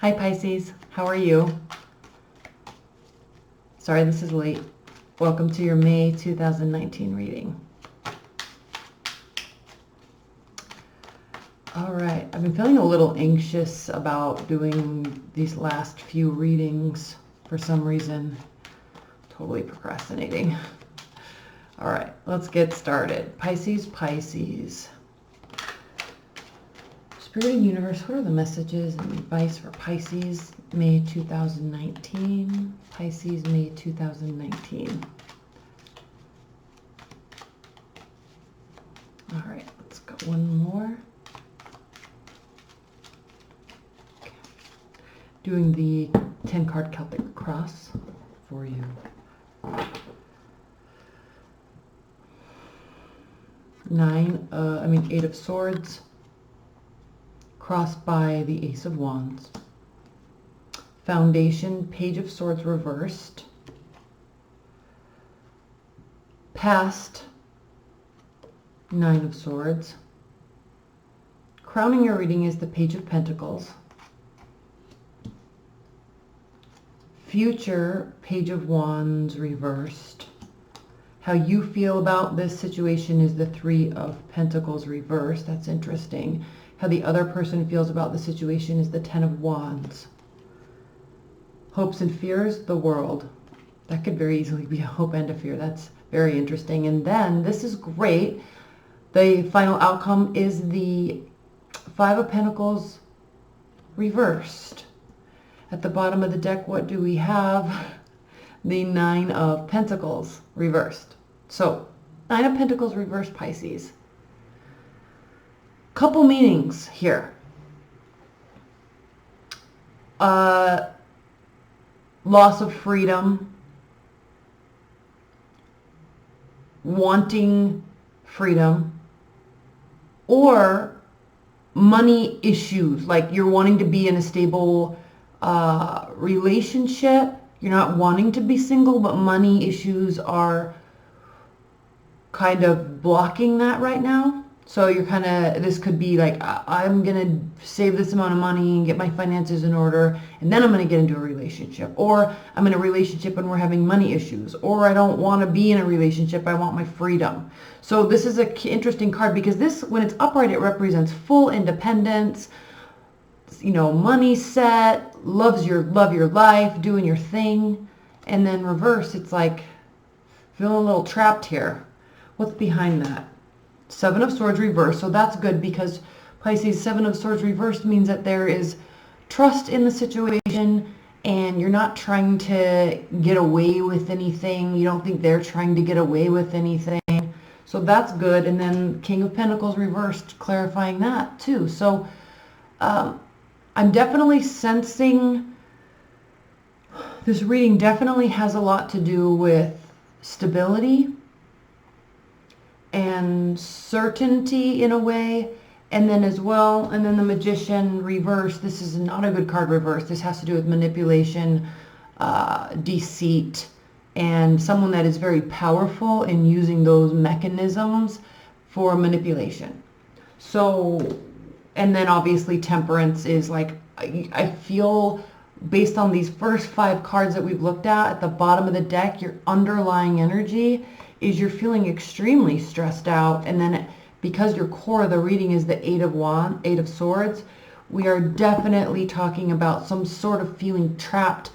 Hi Pisces, how are you? Sorry this is late. Welcome to your May 2019 reading. All right, I've been feeling a little anxious about doing these last few readings for some reason. Totally procrastinating. All right, let's get started. Pisces, Pisces. Spirit and Universe, what are the messages and advice for Pisces, May 2019? Pisces, May 2019. All right, let's go one more. Okay. Doing the 10-card Celtic cross for you. Eight of Swords, crossed by the Ace of Wands. Foundation, Page of Swords reversed. Past, 9 of Swords. Crowning your reading is the Page of Pentacles. Future, Page of Wands reversed. How you feel about this situation is the 3 of Pentacles reversed. That's interesting. How the other person feels about the situation is the 10 of Wands. Hopes and fears, the World. That could very easily be a hope and a fear. That's very interesting. And then, this is great. The final outcome is the 5 of Pentacles reversed. At the bottom of the deck, what do we have? The 9 of Pentacles reversed. So, 9 of Pentacles reversed, Pisces. Couple meanings here. Loss of freedom. Wanting freedom. Or money issues. Like you're wanting to be in a stable relationship. You're not wanting to be single, but money issues are kind of blocking that right now. So you're kind of, this could be like, I'm going to save this amount of money and get my finances in order, and then I'm going to get into a relationship. Or I'm in a relationship and we're having money issues. Or I don't want to be in a relationship, I want my freedom. So this is an interesting card because this, when it's upright, it represents full independence, you know, money set, love your life, doing your thing. And then reverse, it's like feeling a little trapped here. What's behind that? 7 of Swords reversed. So that's good because Pisces, 7 of Swords reversed means that there is trust in the situation and you're not trying to get away with anything. You don't think they're trying to get away with anything. So that's good. And then King of Pentacles reversed, clarifying that too. So I'm definitely sensing this reading definitely has a lot to do with stability and certainty in a way. And then as well, and then the Magician reverse. This is not a good card reverse. This has to do with manipulation, deceit, and someone that is very powerful in using those mechanisms for manipulation. So, and then obviously Temperance is like, I feel based on these first 5 cards that we've looked at the bottom of the deck, your underlying energy is you're feeling extremely stressed out. And then because your core of the reading is the 8 of Swords, we are definitely talking about some sort of feeling trapped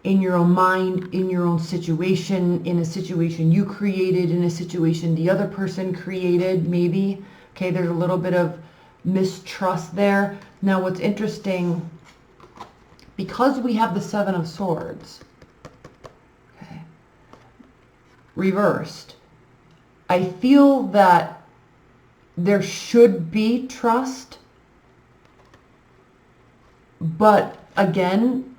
in your own mind, in your own situation, in a situation you created, in a situation the other person created, maybe. Okay, there's a little bit of mistrust there. Now what's interesting, because we have the 7 of Swords, okay, reversed, I feel that there should be trust, but again,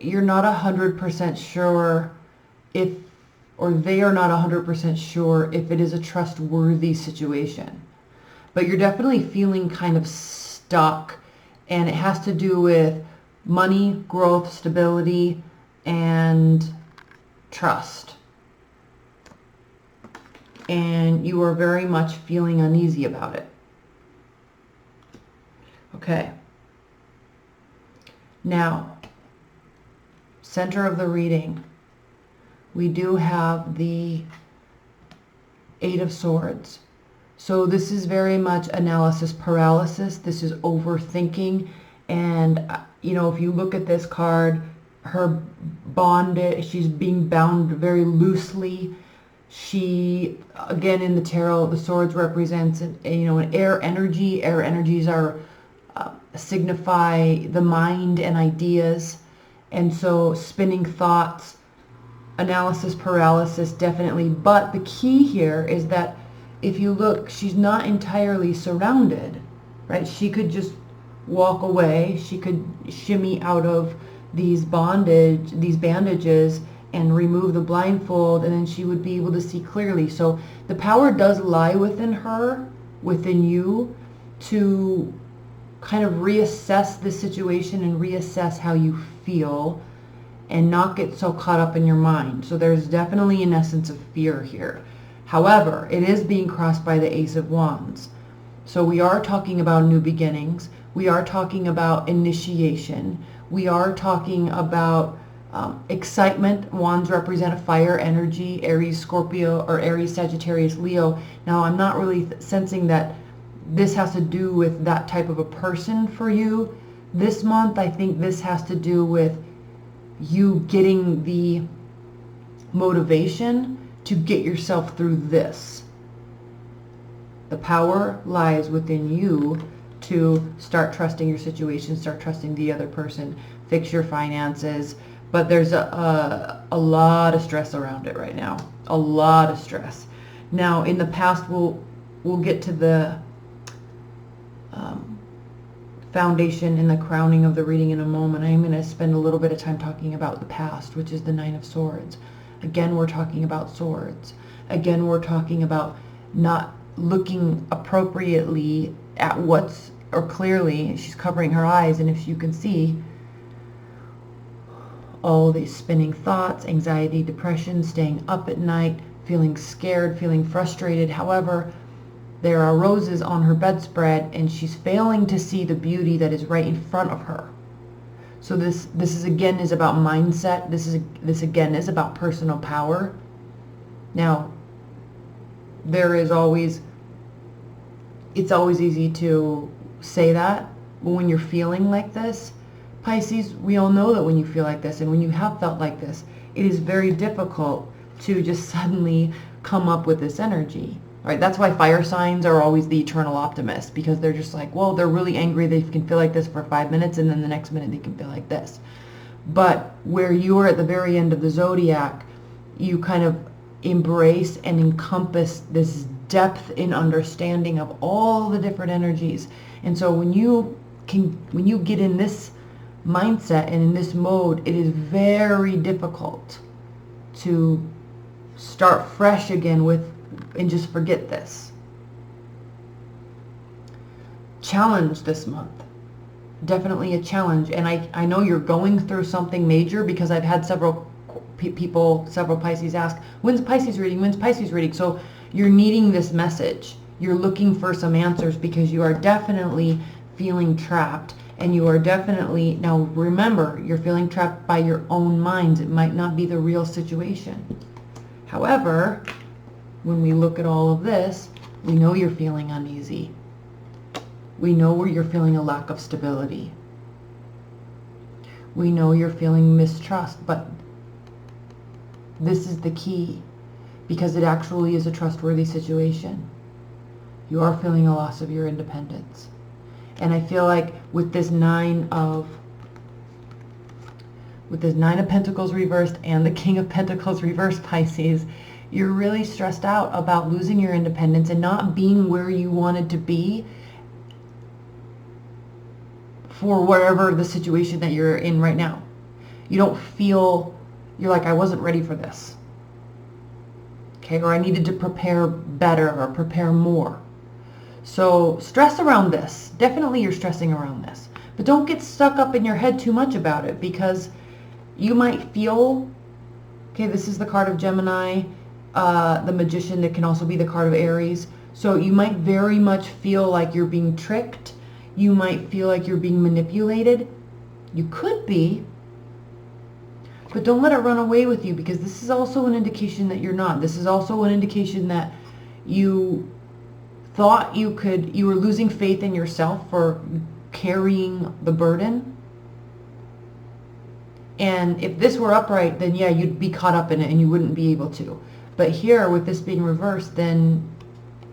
you're not 100% sure if, or they are not 100% sure if it is a trustworthy situation. But you're definitely feeling kind of stuck, and it has to do with money, growth, stability, and trust. And you are very much feeling uneasy about it. Okay. Now, center of the reading, we do have the Eight of Swords. So this is very much analysis paralysis. This is overthinking. And, you know, if you look at this card, her bonded, she's being bound very loosely. She, again, in the tarot, the swords represents, you know, an air energy. Air energies are signify the mind and ideas. And so spinning thoughts, analysis paralysis, definitely. But the key here is that if you look, she's not entirely surrounded, right? She could just walk away. She could shimmy out of these bandages and remove the blindfold, and then she would be able to see clearly. So the power does lie within her, within you, to kind of reassess the situation and reassess how you feel and not get so caught up in your mind. So there's definitely an essence of fear here. However, it is being crossed by the Ace of Wands. So we are talking about new beginnings. We are talking about initiation. We are talking about excitement. Wands represent a fire energy, Aries, Scorpio, or Aries, Sagittarius, Leo. Now, I'm not really sensing that this has to do with that type of a person for you this month. I think this has to do with you getting the motivation to get yourself through this. The power lies within you to start trusting your situation, start trusting the other person, fix your finances. But there's a lot of stress around it right now. A lot of stress. Now, in the past, we'll get to the foundation and the crowning of the reading in a moment. I'm going to spend a little bit of time talking about the past, which is the Nine of Swords. Again, we're talking about swords. Again, we're talking about not looking appropriately at what's, or clearly, she's covering her eyes, and if you can see, all these spinning thoughts, anxiety, depression, staying up at night, feeling scared, feeling frustrated. However, there are roses on her bedspread, and she's failing to see the beauty that is right in front of her. So this is again is about mindset. This again is about personal power. Now, it's always easy to say that, but when you're feeling like this, Pisces, we all know that when you feel like this, and when you have felt like this, it is very difficult to just suddenly come up with this energy. Right? That's why fire signs are always the eternal optimist, because they're just like, well, they're really angry. They can feel like this for 5 minutes, and then the next minute they can feel like this. But where you are at the very end of the zodiac, you kind of embrace and encompass this depth in understanding of all the different energies. And so when you get in this mindset and in this mode, it is very difficult to start fresh again and just forget this. Challenge this month. Definitely a challenge. And I know you're going through something major, because I've had several Pisces ask, when's Pisces reading? When's Pisces reading? So you're needing this message. You're looking for some answers, because you are definitely feeling trapped. And you are definitely, now remember, you're feeling trapped by your own minds. It might not be the real situation. However, when we look at all of this, we know you're feeling uneasy. We know where you're feeling a lack of stability. We know you're feeling mistrust, but this is the key, because it actually is a trustworthy situation. You are feeling a loss of your independence. And I feel like with this Nine of Pentacles reversed and the King of Pentacles reversed, Pisces, you're really stressed out about losing your independence and not being where you wanted to be for whatever the situation that you're in right now. You don't feel, you're like, I wasn't ready for this. Okay, or I needed to prepare better or prepare more. So stress around this. Definitely you're stressing around this. But don't get stuck up in your head too much about it, because you might feel, okay, this is the card of Gemini, the Magician, that can also be the card of Aries. So you might very much feel like you're being tricked. You might feel like you're being manipulated. You could be, but don't let it run away with you, because this is also an indication that you're not. This is also an indication that you thought you were losing faith in yourself for carrying the burden. And if this were upright, then yeah, you'd be caught up in it and you wouldn't be able to. But here, with this being reversed, then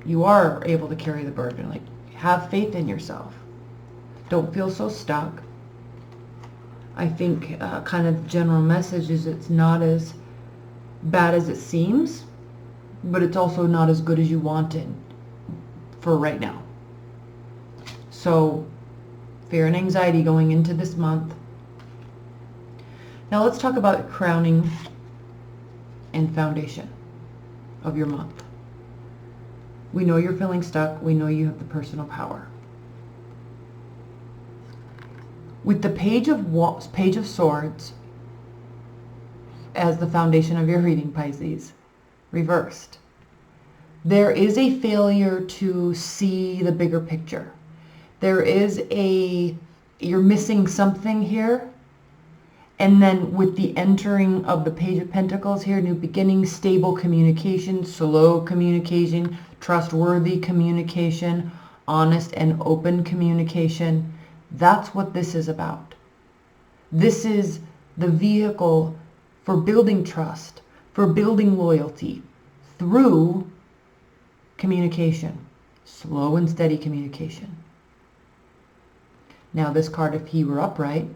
you are able to carry the burden. Like, have faith in yourself. Don't feel so stuck. I think kind of general message is it's not as bad as it seems, but it's also not as good as you wanted for right now. So fear and anxiety going into this month. Now let's talk about crowning and foundation of your month. We know you're feeling stuck. We know you have the personal power. With the Page of Swords as the foundation of your reading, Pisces, reversed, there is a failure to see the bigger picture. There is you're missing something here. And then with the entering of the Page of Pentacles here, new beginning, stable communication, slow communication, trustworthy communication, honest and open communication. That's what this is about. This is the vehicle for building trust, for building loyalty through communication, slow and steady communication. Now this card, if he were upright,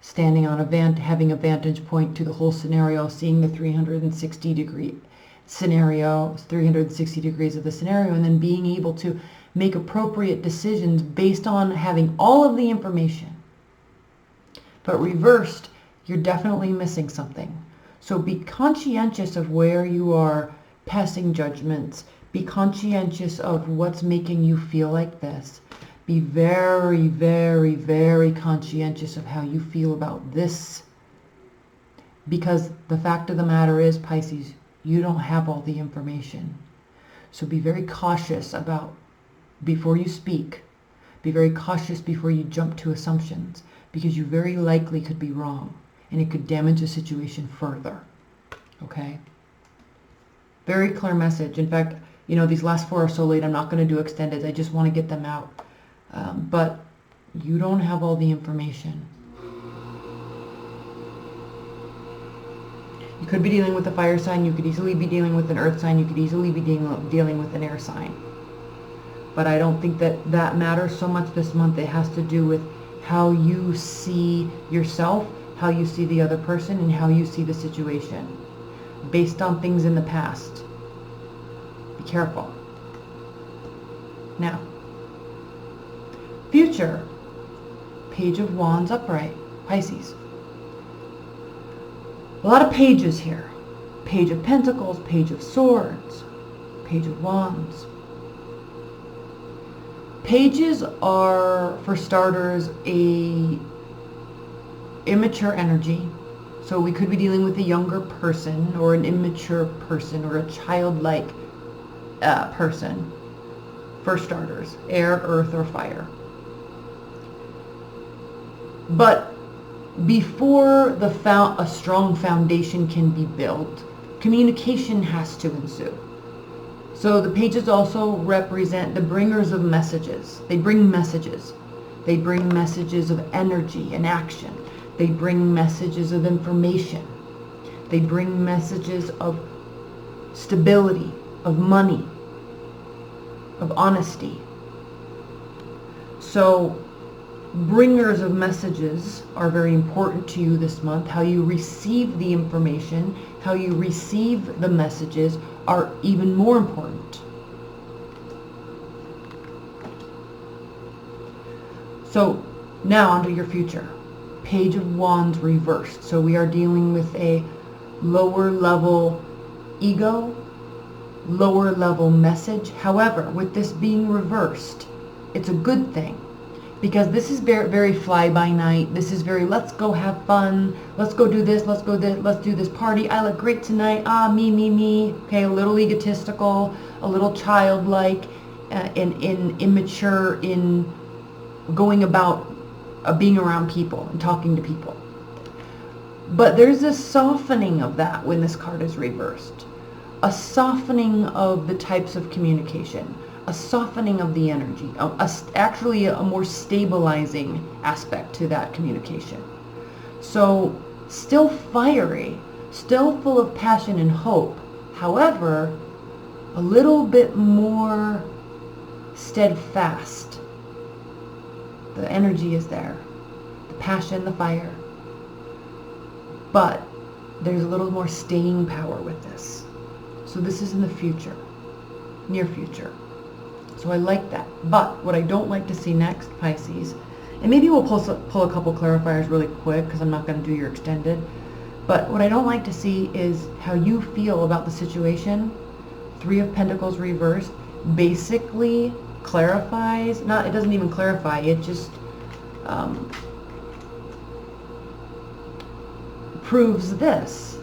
standing on having a vantage point to the whole scenario, seeing the 360-degree scenario, 360 degrees of the scenario, and then being able to make appropriate decisions based on having all of the information. But reversed, you're definitely missing something. So be conscientious of where you are passing judgments. Be conscientious of what's making you feel like this. Be very, very, very conscientious of how you feel about this. Because the fact of the matter is, Pisces, you don't have all the information. So be very cautious about before you speak. Be very cautious before you jump to assumptions, because you very likely could be wrong and it could damage the situation further. Okay? Very clear message. In fact, these last 4 are so late, I'm not going to do extended. I just want to get them out. But you don't have all the information. You could be dealing with a fire sign. You could easily be dealing with an earth sign. You could easily be dealing with an air sign. But I don't think that matters so much this month. It has to do with how you see yourself, how you see the other person, and how you see the situation based on things in the past. Be careful. Now, future, Page of Wands upright, Pisces. A lot of pages here. Page of Pentacles, Page of Swords, Page of Wands. Pages are, for starters, a immature energy. So we could be dealing with a younger person or an immature person or a childlike person. For starters, air, earth, or fire. But before a strong foundation can be built, communication has to ensue. So the pages also represent the bringers of messages. They bring messages. They bring messages of energy and action. They bring messages of information. They bring messages of stability, of money, of honesty. So bringers of messages are very important to you this month. How you receive the information, how you receive the messages are even more important. So now onto your future. Page of Wands reversed. So we are dealing with a lower level ego, lower level message. However, with this being reversed, it's a good thing. Because this is very, very fly-by-night. This is very, let's go have fun. Let's go do this. Let's go this. Let's do this party. I look great tonight. Ah, me, me, me. Okay, a little egotistical, a little childlike, and immature in going about being around people and talking to people. But there's a softening of that when this card is reversed. A softening of the types of communication. A softening of the energy. Actually a more stabilizing aspect to that communication. So still fiery, still full of passion and hope. However, a little bit more steadfast. The energy is there. The passion, the fire. But there's a little more staying power with this. So this is in the future, near future. So I like that. But what I don't like to see next, Pisces, and maybe we'll pull a couple clarifiers really quick because I'm not going to do your extended. But what I don't like to see is how you feel about the situation. 3 of Pentacles reversed basically clarifies, it doesn't even clarify, it just proves this.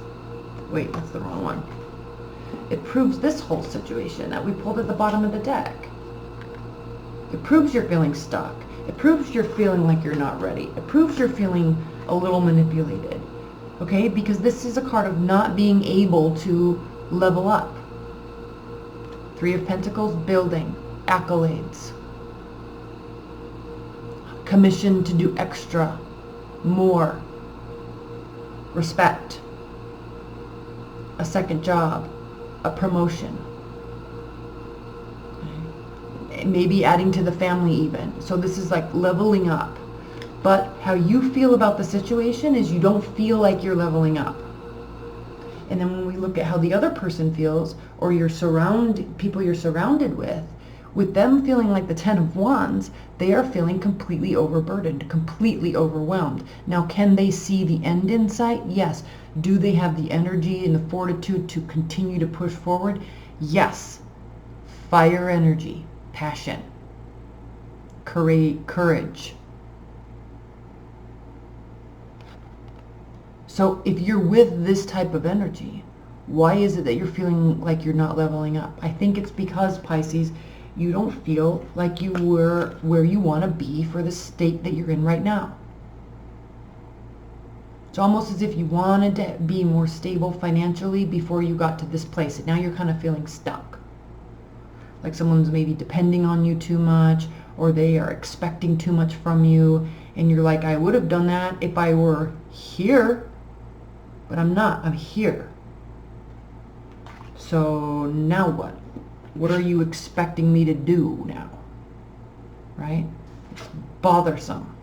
Wait, that's the wrong one. It proves this whole situation that we pulled at the bottom of the deck. It proves you're feeling stuck. It proves you're feeling like you're not ready. It proves you're feeling a little manipulated. Okay? Because this is a card of not being able to level up. 3 of Pentacles, building, accolades. Commission to do extra, more. Respect. A second job. A promotion. Maybe adding to the family even. So this is like leveling up. But how you feel about the situation is you don't feel like you're leveling up. And then when we look at how the other person feels, or people you're surrounded with them feeling like the 10 of Wands, they are feeling completely overburdened, completely overwhelmed. Now, can they see the end in sight? Yes. Do they have the energy and the fortitude to continue to push forward? Yes. Fire energy, passion, courage. So if you're with this type of energy, why is it that you're feeling like you're not leveling up? I think it's because, Pisces, you don't feel like you were where you want to be for the state that you're in right now. It's almost as if you wanted to be more stable financially before you got to this place. And now you're kind of feeling stuck. Like someone's maybe depending on you too much, or they are expecting too much from you. And you're like, I would have done that if I were here. But I'm not. I'm here. So now what? What are you expecting me to do now? Right? It's bothersome.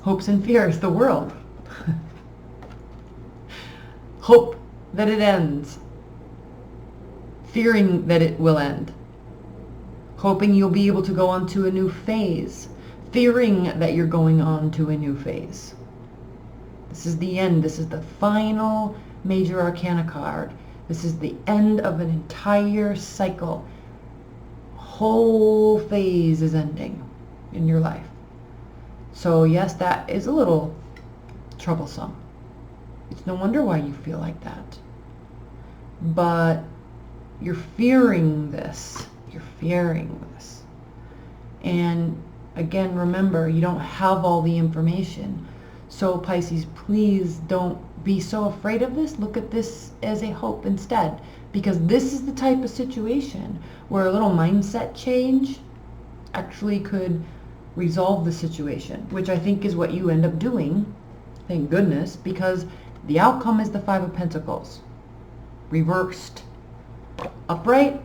Hopes and fears, the world. Hope that it ends. Fearing that it will end. Hoping you'll be able to go on to a new phase. Fearing that you're going on to a new phase. This is the end. This is the final major arcana card. This is the end of an entire cycle. Whole phase is ending in your life. So yes, that is a little troublesome. It's no wonder why you feel like that. But you're fearing this. You're fearing this. And again, remember, you don't have all the information. So Pisces, please don't be so afraid of this. Look at this as a hope instead. Because this is the type of situation where a little mindset change actually could resolve the situation, which I think is what you end up doing, thank goodness, because the outcome is the 5 of Pentacles. Reversed. Upright.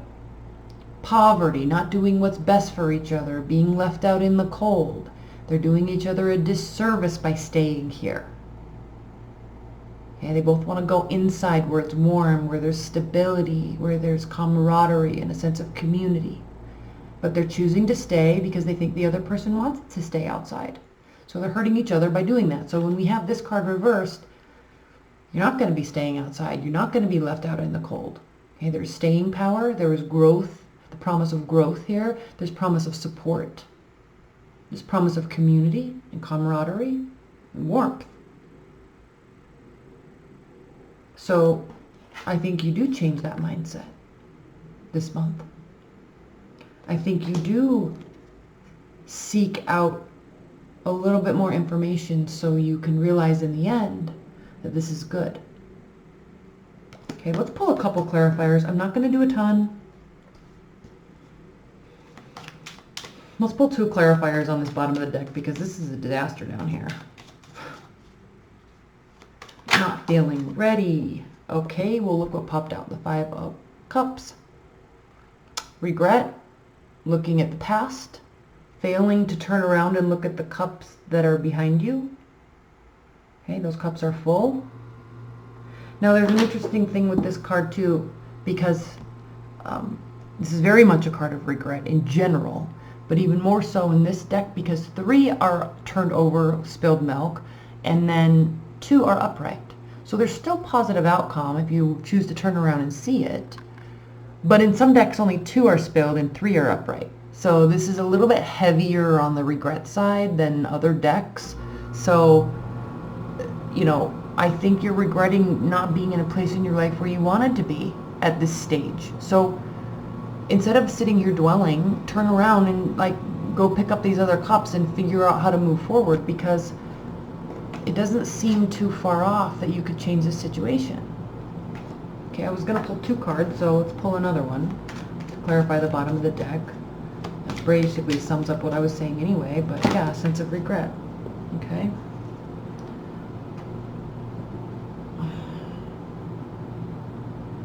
Poverty, not doing what's best for each other, being left out in the cold. They're doing each other a disservice by staying here. Okay, they both want to go inside where it's warm, where there's stability, where there's camaraderie and a sense of community. But they're choosing to stay because they think the other person wants to stay outside. So they're hurting each other by doing that. So when we have this card reversed, you're not going to be staying outside. You're not going to be left out in the cold. Okay, there's staying power. There is growth, the promise of growth here. There's promise of support. There's promise of community and camaraderie and warmth. So I think you do change that mindset this month. I think you do seek out a little bit more information so you can realize in the end that this is good. Okay, let's pull a couple clarifiers. I'm not going to do a ton. Let's pull 2 clarifiers on this bottom of the deck because this is a disaster down here. Not feeling ready. Okay, well, look what popped out. The 5 of Cups. Regret. Looking at the past. Failing to turn around and look at the cups that are behind you. Okay, those cups are full. Now, there's an interesting thing with this card, too, because this is very much a card of regret in general. But even more so in this deck because 3 are turned over, spilled milk, and then 2 are upright. So there's still positive outcome if you choose to turn around and see it. But in some decks only 2 are spilled and 3 are upright. So this is a little bit heavier on the regret side than other decks. So, you know, I think you're regretting not being in a place in your life where you wanted to be at this stage. So instead of sitting here dwelling, turn around and like go pick up these other cups and figure out how to move forward, because it doesn't seem too far off that you could change the situation. Okay, I was going to pull 2 cards, so let's pull another one to clarify the bottom of the deck. That basically sums up what I was saying anyway, but yeah, sense of regret. Okay.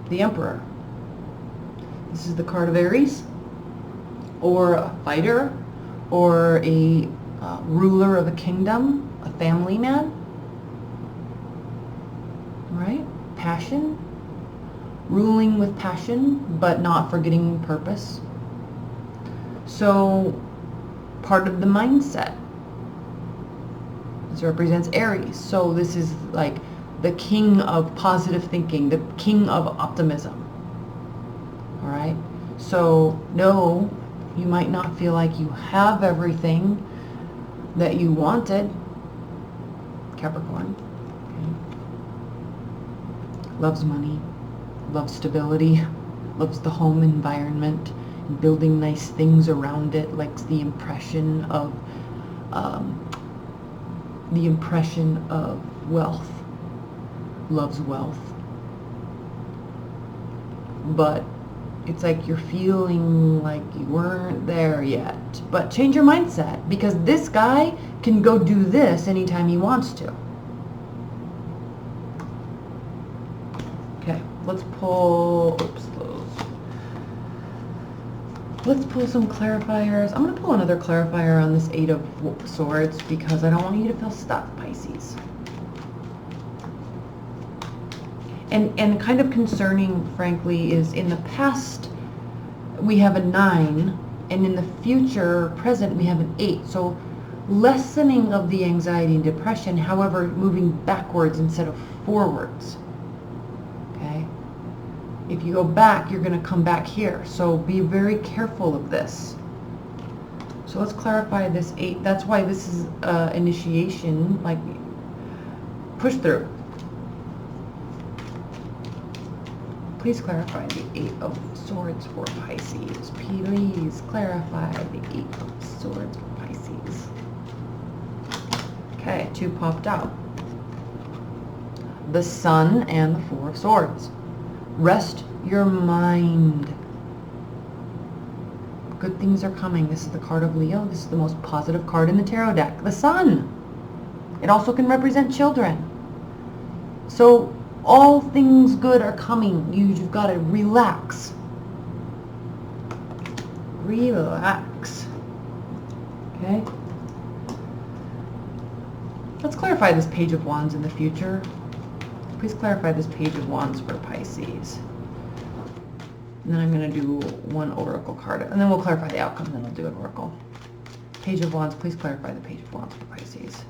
The Emperor. This is the card of Aries, or a fighter, or a ruler of a kingdom, a family man. Right? Passion. Ruling with passion, but not forgetting purpose. So, part of the mindset. This represents Aries. So this is like the king of positive thinking, the king of optimism. All right? So, no, you might not feel like you have everything that you wanted. Capricorn. Okay. Loves money, loves stability, loves the home environment, building nice things around it, likes the impression of wealth, loves wealth. But it's like you're feeling like you weren't there yet. But change your mindset, because this guy can go do this anytime he wants to. Okay, let's pull, let's pull some clarifiers. I'm going to pull another clarifier on this 8 of Swords because I don't want you to feel stuck, Pisces. And kind of concerning, frankly, is in the past we have a 9, and in the future, present, we have an 8. So lessening of the anxiety and depression, however, moving backwards instead of forwards. Okay? If you go back, you're going to come back here. So be very careful of this. So let's clarify this 8. That's why this is initiation, like push through. Please clarify the 8 of Swords for Pisces. Please clarify the 8 of Swords for Pisces. Okay, 2 popped out. The Sun and the 4 of Swords. Rest your mind. Good things are coming. This is the card of Leo. This is the most positive card in the tarot deck. The Sun. It also can represent children. So all things good are coming. You've got to relax. Relax. Okay? Let's clarify this Page of Wands in the future. Please clarify this Page of Wands for Pisces. And then I'm going to do 1 oracle card. And then we'll clarify the outcome, then I'll do an oracle. Page of Wands, please clarify the Page of Wands for Pisces.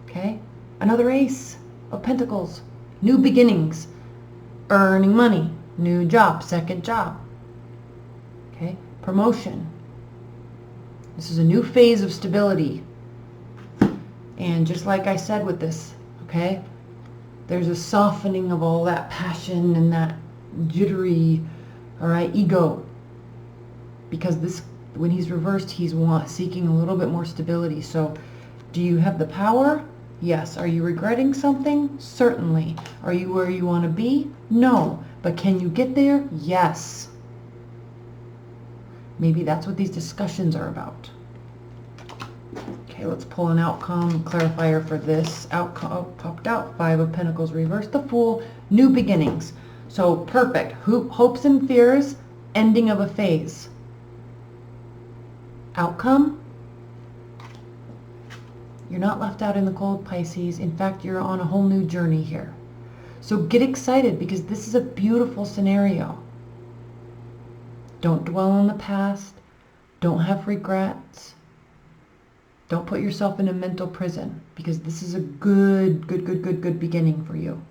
Okay? Another Ace of Pentacles. New beginnings. Earning money. New job. Second job. Okay? Promotion. This is a new phase of stability. And just like I said with this, okay? There's a softening of all that passion and that jittery All right, ego. Because this, when he's reversed, he's seeking a little bit more stability. So do you have the power? Yes. Are you regretting something? Certainly. Are you where you want to be? No. But can you get there? Yes. Maybe that's what these discussions are about. Okay, let's pull an outcome clarifier for this. Outcome, oh, popped out. 5 of Pentacles reversed. The Fool. New beginnings. So perfect. Hopes and fears. Ending of a phase. Outcome. You're not left out in the cold, Pisces. In fact, you're on a whole new journey here. So get excited because this is a beautiful scenario. Don't dwell on the past. Don't have regrets. Don't put yourself in a mental prison because this is a good beginning for you.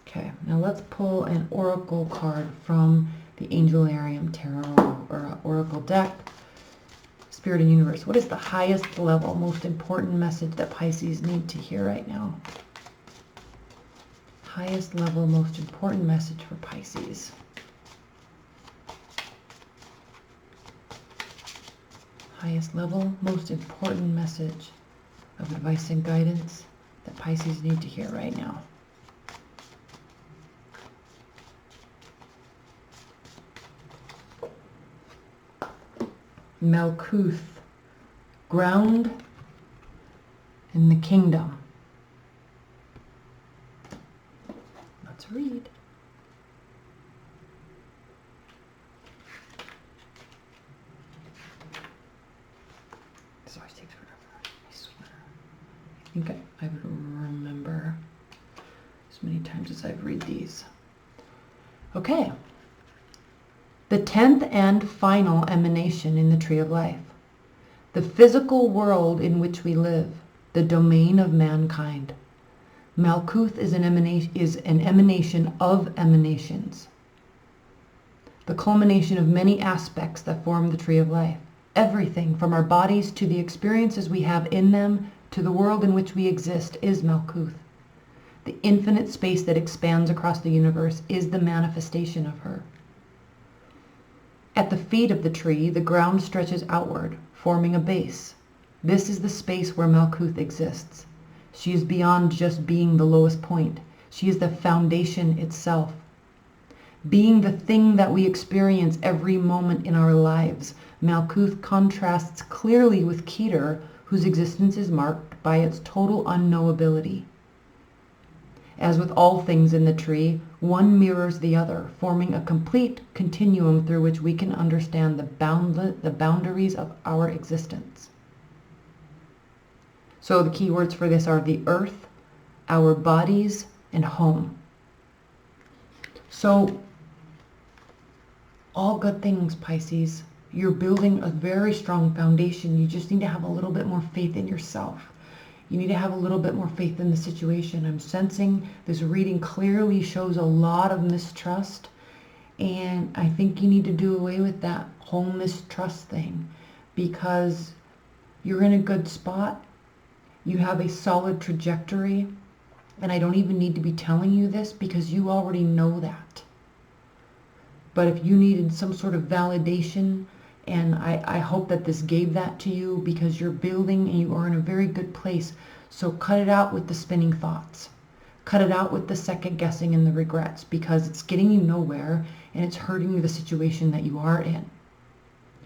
Okay, now let's pull an oracle card from the Angelarium Tarot or Oracle deck. Spirit and Universe. What is the highest level, most important message that Pisces need to hear right now? Highest level, most important message for Pisces. Highest level, most important message of advice and guidance that Pisces need to hear right now. Malkuth, ground in the kingdom. Let's read. This always takes forever, I swear. I think I would remember as many times as I've read these. Okay. The 10th and final emanation in the Tree of Life. The physical world in which we live, the domain of mankind. Malkuth is an emanation of emanations. The culmination of many aspects that form the Tree of Life. Everything from our bodies to the experiences we have in them to the world in which we exist is Malkuth. The infinite space that expands across the universe is the manifestation of her. At the feet of the tree, the ground stretches outward, forming a base. This is the space where Malkuth exists. She is beyond just being the lowest point. She is the foundation itself. Being the thing that we experience every moment in our lives, Malkuth contrasts clearly with Keter, whose existence is marked by its total unknowability. As with all things in the tree, one mirrors the other, forming a complete continuum through which we can understand the boundaries of our existence. So the key words for this are the earth, our bodies, and home. So all good things, Pisces. You're building a very strong foundation. You just need to have a little bit more faith in yourself. You need to have a little bit more faith in the situation. I'm sensing this reading clearly shows a lot of mistrust, and I think you need to do away with that whole mistrust thing because you're in a good spot. You have a solid trajectory, and I don't even need to be telling you this because you already know that. But if you needed some sort of validation, and I hope that this gave that to you because you're building and you are in a very good place. So cut it out with the spinning thoughts. Cut it out with the second guessing and the regrets because it's getting you nowhere and it's hurting the situation that you are in.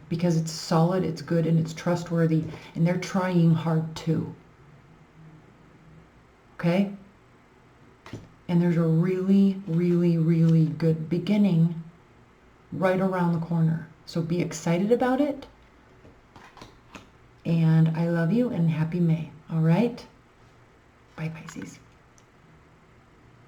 Because it's solid, it's good, and it's trustworthy, and they're trying hard too. Okay? And there's a really, really, really good beginning right around the corner. So be excited about it. And I love you and happy May. All right? Bye, Pisces.